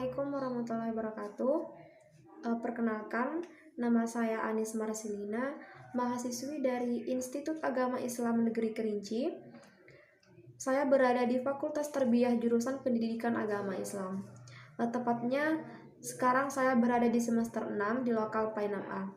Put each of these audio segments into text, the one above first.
Assalamualaikum warahmatullahi wabarakatuh. Perkenalkan, nama saya Anis Marsilina, mahasiswi dari Institut Agama Islam Negeri Kerinci. Saya berada di Fakultas Tarbiyah jurusan Pendidikan Agama Islam. Tepatnya sekarang saya berada di semester 6 di lokal P6A.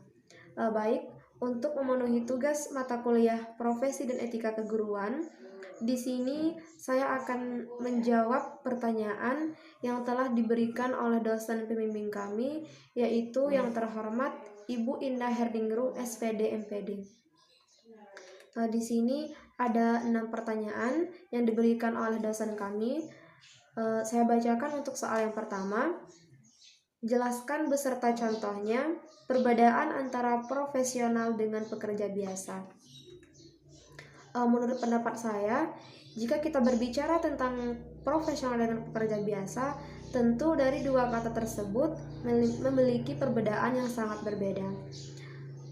Baik, untuk memenuhi tugas mata kuliah Profesi dan Etika Keguruan, di sini saya akan menjawab pertanyaan yang telah diberikan oleh dosen pembimbing kami, yaitu yang terhormat Ibu Indah Herdingru, SPD MPD. Di sini ada 6 pertanyaan yang diberikan oleh dosen kami. Saya bacakan untuk soal yang pertama. Jelaskan beserta contohnya perbedaan antara profesional dengan pekerja biasa. Menurut pendapat saya, jika kita berbicara tentang profesional dengan pekerja biasa, tentu dari dua kata tersebut memiliki perbedaan yang sangat berbeda.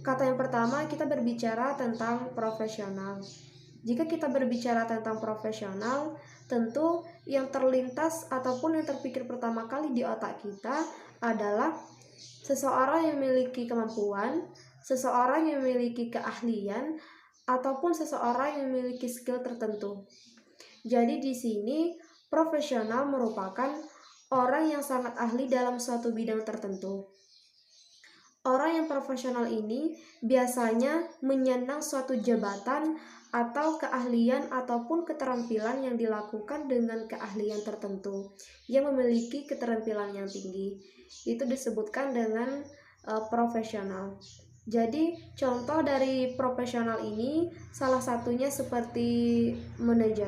Kata yang pertama, kita berbicara tentang profesional. Jika kita berbicara tentang profesional, tentu yang terlintas ataupun yang terpikir pertama kali di otak kita adalah seseorang yang memiliki kemampuan, seseorang yang memiliki keahlian, ataupun seseorang yang memiliki skill tertentu. Jadi di sini profesional merupakan orang yang sangat ahli dalam suatu bidang tertentu. Orang yang profesional ini biasanya menyandang suatu jabatan atau keahlian ataupun keterampilan yang dilakukan dengan keahlian tertentu yang memiliki keterampilan yang tinggi. Itu disebutkan dengan profesional. Jadi contoh dari profesional ini salah satunya seperti manajer.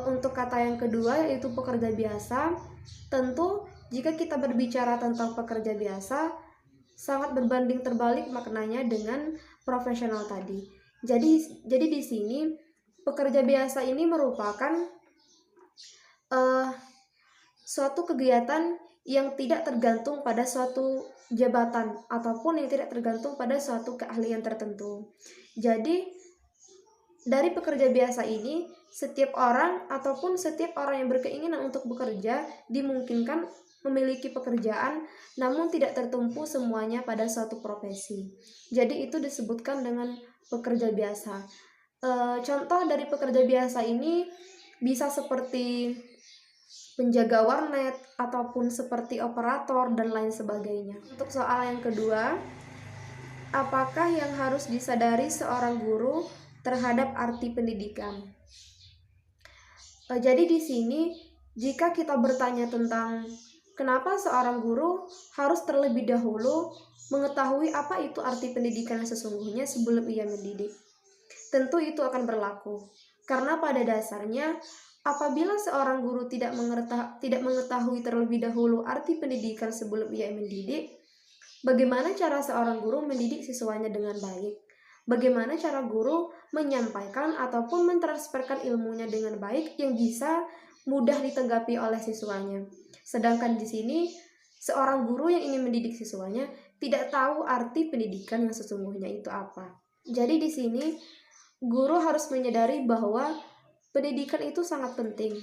Untuk kata yang kedua yaitu pekerja biasa, tentu jika kita berbicara tentang pekerja biasa sangat berbanding terbalik maknanya dengan profesional tadi. Jadi di sini pekerja biasa ini merupakan suatu kegiatan yang tidak tergantung pada suatu jabatan ataupun yang tidak tergantung pada suatu keahlian tertentu. Jadi dari pekerja biasa ini setiap orang ataupun setiap orang yang berkeinginan untuk bekerja dimungkinkan memiliki pekerjaan, namun tidak tertumpu semuanya pada suatu profesi. Jadi itu disebutkan dengan pekerja biasa. Contoh dari pekerja biasa ini bisa seperti penjaga warnet ataupun seperti operator dan lain sebagainya. Untuk soal yang kedua, apakah yang harus disadari seorang guru terhadap arti pendidikan? Jadi di sini jika kita bertanya tentang kenapa seorang guru harus terlebih dahulu mengetahui apa itu arti pendidikan yang sesungguhnya sebelum ia mendidik, tentu itu akan berlaku. Karena pada dasarnya apabila seorang guru tidak mengetahui terlebih dahulu arti pendidikan sebelum ia mendidik, bagaimana cara seorang guru mendidik siswanya dengan baik? Bagaimana cara guru menyampaikan ataupun mentransferkan ilmunya dengan baik yang bisa mudah ditanggapi oleh siswanya? Sedangkan di sini seorang guru yang ingin mendidik siswanya tidak tahu arti pendidikan yang sesungguhnya itu apa. Jadi di sini guru harus menyadari bahwa pendidikan itu sangat penting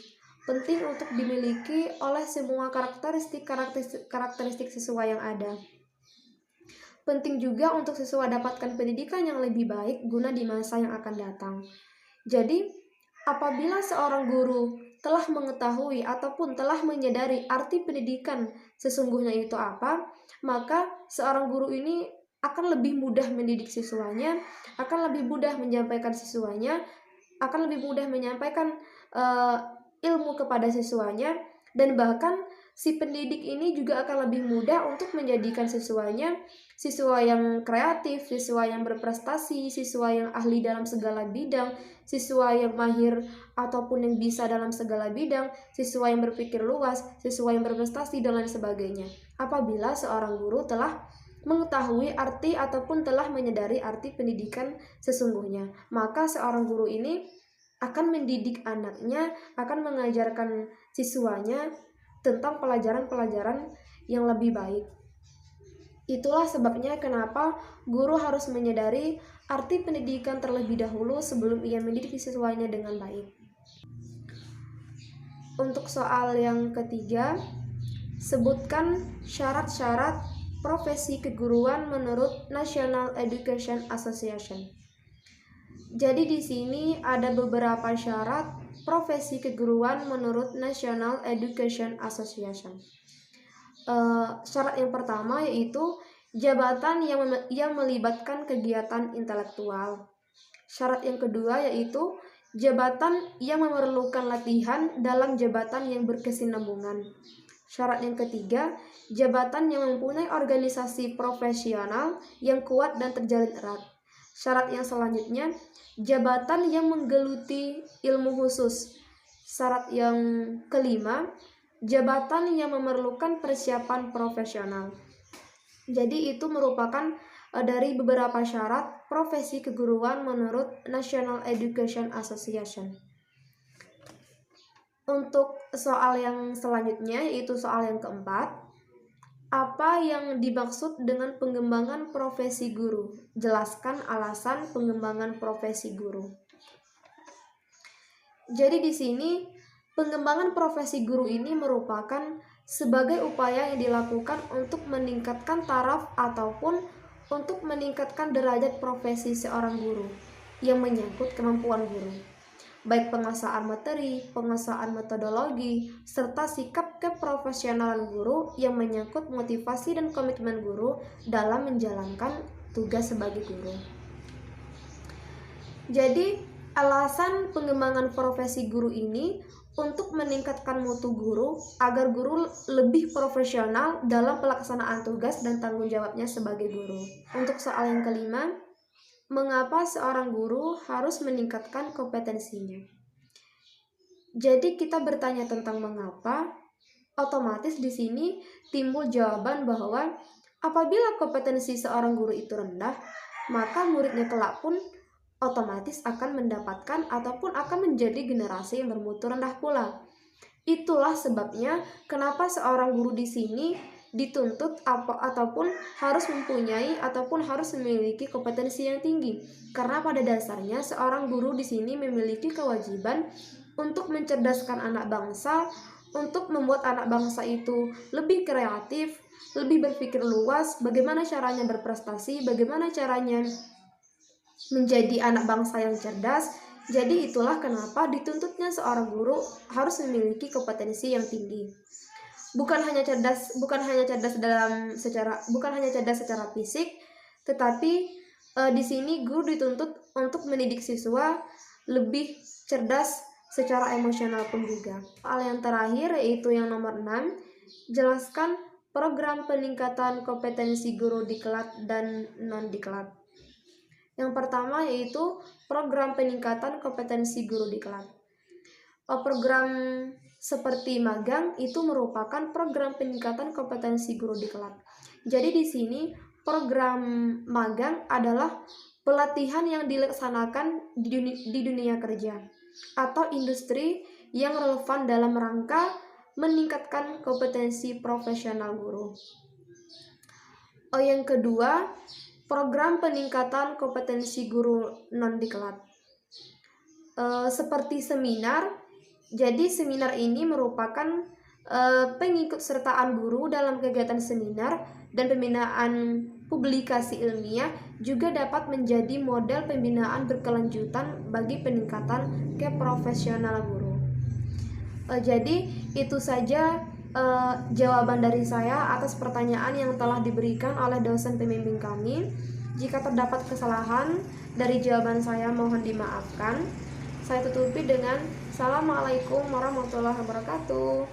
untuk dimiliki oleh semua karakteristik siswa yang ada. Penting juga untuk siswa dapatkan pendidikan yang lebih baik guna di masa yang akan datang. Jadi, apabila seorang guru telah mengetahui ataupun telah menyadari arti pendidikan sesungguhnya itu apa, maka seorang guru ini akan lebih mudah mendidik siswanya, akan lebih mudah menyampaikan siswanya, akan lebih mudah menyampaikan ilmu kepada siswanya, dan bahkan si pendidik ini juga akan lebih mudah untuk menjadikan siswanya siswa yang kreatif, siswa yang berprestasi, siswa yang ahli dalam segala bidang, siswa yang mahir ataupun yang bisa dalam segala bidang, siswa yang berpikir luas, siswa yang berprestasi dan lain sebagainya. Apabila seorang guru telah mengetahui arti ataupun telah menyadari arti pendidikan sesungguhnya, maka seorang guru ini akan mendidik anaknya, akan mengajarkan siswanya tentang pelajaran-pelajaran yang lebih baik. Itulah sebabnya kenapa guru harus menyadari arti pendidikan terlebih dahulu sebelum ia mendidik siswanya dengan baik. Untuk soal yang ketiga, sebutkan syarat-syarat profesi keguruan menurut National Education Association. Jadi di sini ada beberapa syarat profesi keguruan menurut National Education Association. Syarat yang pertama yaitu jabatan yang melibatkan kegiatan intelektual. Syarat yang kedua yaitu jabatan yang memerlukan latihan dalam jabatan yang berkesinambungan. Syarat yang ketiga, jabatan yang mempunyai organisasi profesional yang kuat dan terjalin erat. Syarat yang selanjutnya, jabatan yang menggeluti ilmu khusus. Syarat yang kelima, jabatan yang memerlukan persiapan profesional. Jadi itu merupakan dari beberapa syarat profesi keguruan menurut National Education Association. Untuk soal yang selanjutnya yaitu soal yang keempat, apa yang dimaksud dengan pengembangan profesi guru? Jelaskan alasan pengembangan profesi guru. Jadi di sini pengembangan profesi guru ini merupakan sebagai upaya yang dilakukan untuk meningkatkan taraf ataupun untuk meningkatkan derajat profesi seorang guru yang menyangkut kemampuan guru, baik penguasaan materi, penguasaan metodologi, serta sikap keprofesionalan guru yang menyangkut motivasi dan komitmen guru dalam menjalankan tugas sebagai guru. Jadi, alasan pengembangan profesi guru ini untuk meningkatkan mutu guru agar guru lebih profesional dalam pelaksanaan tugas dan tanggung jawabnya sebagai guru. Untuk soal yang kelima, mengapa seorang guru harus meningkatkan kompetensinya? Jadi kita bertanya tentang mengapa, otomatis di sini timbul jawaban bahwa apabila kompetensi seorang guru itu rendah, maka muridnya kelak pun otomatis akan mendapatkan ataupun akan menjadi generasi yang bermutu rendah pula. Itulah sebabnya kenapa seorang guru di sini dituntut ataupun harus mempunyai ataupun harus memiliki kompetensi yang tinggi. Karena pada dasarnya seorang guru di sini memiliki kewajiban untuk mencerdaskan anak bangsa, untuk membuat anak bangsa itu lebih kreatif, lebih berpikir luas, bagaimana caranya berprestasi, bagaimana caranya menjadi anak bangsa yang cerdas. Jadi itulah kenapa dituntutnya seorang guru harus memiliki kompetensi yang tinggi. Bukan hanya cerdas secara fisik, tetapi di sini guru dituntut untuk mendidik siswa lebih cerdas secara emosional pun juga. Hal yang terakhir yaitu yang nomor 6, jelaskan program peningkatan kompetensi guru diklat dan non-diklat. Yang pertama yaitu program peningkatan kompetensi guru diklat. Program seperti magang itu merupakan program peningkatan kompetensi guru diklat. Jadi di sini program magang adalah pelatihan yang dilaksanakan di dunia kerja atau industri yang relevan dalam rangka meningkatkan kompetensi profesional guru. Yang kedua, program peningkatan kompetensi guru non-diklat. Seperti seminar, jadi seminar ini merupakan pengikutsertaan guru dalam kegiatan seminar dan pembinaan publikasi ilmiah juga dapat menjadi model pembinaan berkelanjutan bagi peningkatan keprofesional guru. Jadi itu saja jawaban dari saya atas pertanyaan yang telah diberikan oleh dosen pembimbing kami. Jika terdapat kesalahan dari jawaban saya, mohon dimaafkan. Saya tutupi dengan Assalamualaikum warahmatullahi wabarakatuh.